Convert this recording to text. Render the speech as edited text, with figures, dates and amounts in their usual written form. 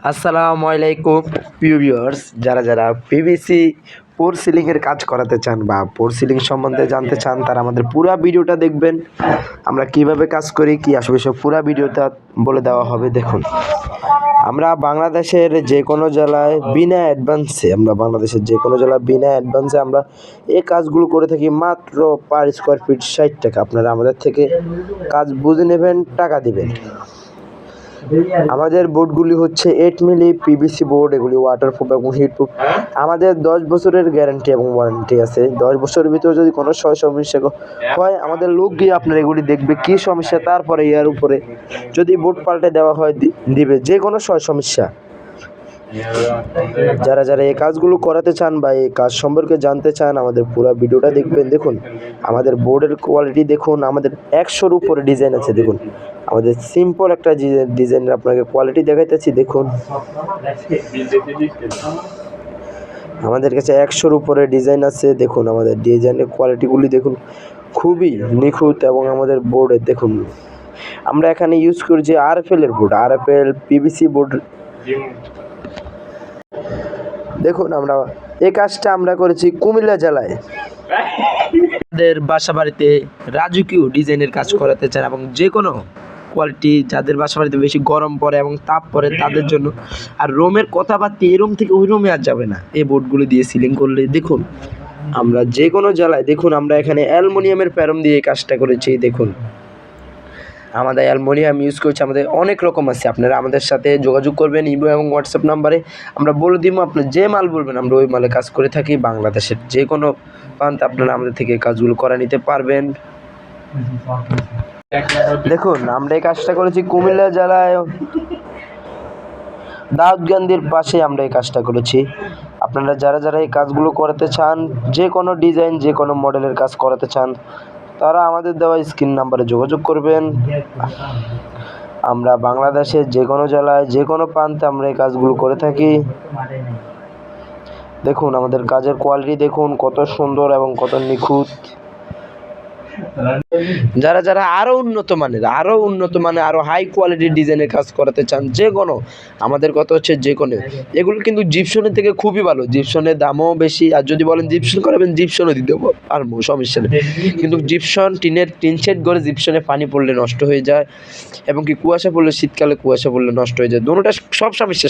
আসসালামু আলাইকুম প্রিয় ভিউয়ার্স, যারা পিভিসি পোর সিলিংয়ের কাজ করাতে চান বা পোর সিলিং সম্বন্ধে জানতে চান তারা আমাদের পুরো ভিডিওটা দেখবেন। আমরা কিভাবে কাজ করি কি আসবে সব পুরো ভিডিওটা বলে দেওয়া হবে। দেখুন, আমরা বাংলাদেশের যে কোনো জেলায় বিনা অ্যাডভান্সে আমরা এই কাজগুলো করে থাকি মাত্র পার স্কোয়ার ফিট 60 টাকা। আপনারা আমাদের থেকে কাজ বুঝে নেবেন, টাকা দিবেন। আমাদের বোর্ডগুলি হচ্ছে 8 মিলি পিভিসি বোর্ড, এগুলি ওয়াটারপ্রুফ এবং হিটপ্রুফ। আমাদের 10 বছরের গ্যারান্টি এবং ওয়ারেন্টি আছে। 10 বছরের ভিতরে যদি কোনো সমস্যা হয় আমাদের লোক গিয়ে আপনার এগুলি দেখবে কী সমস্যা, তারপরে ইয়ার উপরে যদি বোর্ড পাল্টে দেওয়া হয় দিবে যে কোনো সমস্যা। যারা এই কাজগুলো করাতে চান বা এই কাজ সম্পর্কে জানতে চান আমাদের পুরো ভিডিওটা দেখবেন। দেখুন আমাদের বোর্ডের কোয়ালিটি দেখুন, আমাদের 100-র উপরে ডিজাইন আছে। দেখুন আমাদের সিম্পল একটা ডিজাইনের আপনাকে কোয়ালিটি দেখাইতেছি। দেখুন আমাদের কাছে 100-র উপরে ডিজাইন আছে। দেখুন আমাদের ডিজাইনের কোয়ালিটিগুলি দেখুন, খুবই নিখুঁত। এবং আমাদের বোর্ডে দেখুন আমরা এখানে ইউজ করছি আরএফএল এর বোর্ড, আরএফএল পিভিসি বোর্ড। দেখুন আমরা এই কাজটা আমরা করেছি কুমিল্লা জেলায়। যাদের বাসা বাড়িতে রাজকীয় ডিজাইনের কাজ করাতে চান এবং যে কোনো কোয়ালিটি, যাদের বাসা বাড়িতে বেশি গরম পড়ে এবং তাপ পড়ে তাদের জন্য, আর রুমের কথাবার্তা এই রুম থেকে ওই রুমে আর যাবে না এই বোর্ডগুলো দিয়ে সিলিং করলে। দেখুন আমরা যে কোনো জেলায়, দেখুন আমরা এখানে অ্যালুমিনিয়ামের প্যারম দিয়ে এই কাজটা করেছি। দেখুন আমাদের অ্যালুমিনিয়াম ইউজ করছি, আমাদের অনেক রকম আছে। আপনারা আমাদের সাথে যোগাযোগ করবেন ইমো এবং হোয়াটসঅ্যাপ নাম্বারে, আমরা বলে দিব আপনার যে মাল বলবেন আমরা ওই মালে কাজ করে থাকি। বাংলাদেশের যে কোনো প্রান্তে আপনারা আমাদের থেকে কাজগুলো করা নিতে পারবেন। দেখুন আমরা এই কাজটা করেছি কুমিল্লা জেলায় দাউদকান্দির পাশে আমরা এই কাজটা করেছি। আপনারা যারা এই কাজগুলো করাতে চান, যে কোনো ডিজাইন যে কোনো মডেলের কাজ করাতে চান, তারা আমাদের দেওয়া স্ক্রিন নাম্বারে যোগাযোগ করবেন। আমরা বাংলাদেশের যে কোনো জেলায় যে কোনো প্রান্তে আমরা এই কাজগুলো করে থাকি। দেখুন আমাদের কাজের কোয়ালিটি দেখুন কত সুন্দর এবং কত নিখুঁত। যারা আরো উন্নত মানের আরো হাই কোয়ালিটির ডিজাইনের কাজ করাতে চান, যে কোনো আমাদের কথা হচ্ছে যে কোনো, এগুলো কিন্তু জিপসনের থেকে খুবই ভালো। জিপসনের দামও বেশি, আর যদি বলেন জিপসন করাবেন জিপসনও দিতে পারবো, সমস্যা নেই। কিন্তু জিপসন টিন শেড করে জিপসনে পানি পড়লে নষ্ট হয়ে যায়, এবং কি কুয়াশা পড়লে, শীতকালে কুয়াশা পড়লে নষ্ট হয়ে যায়। দুটোটা সব সমস্যা।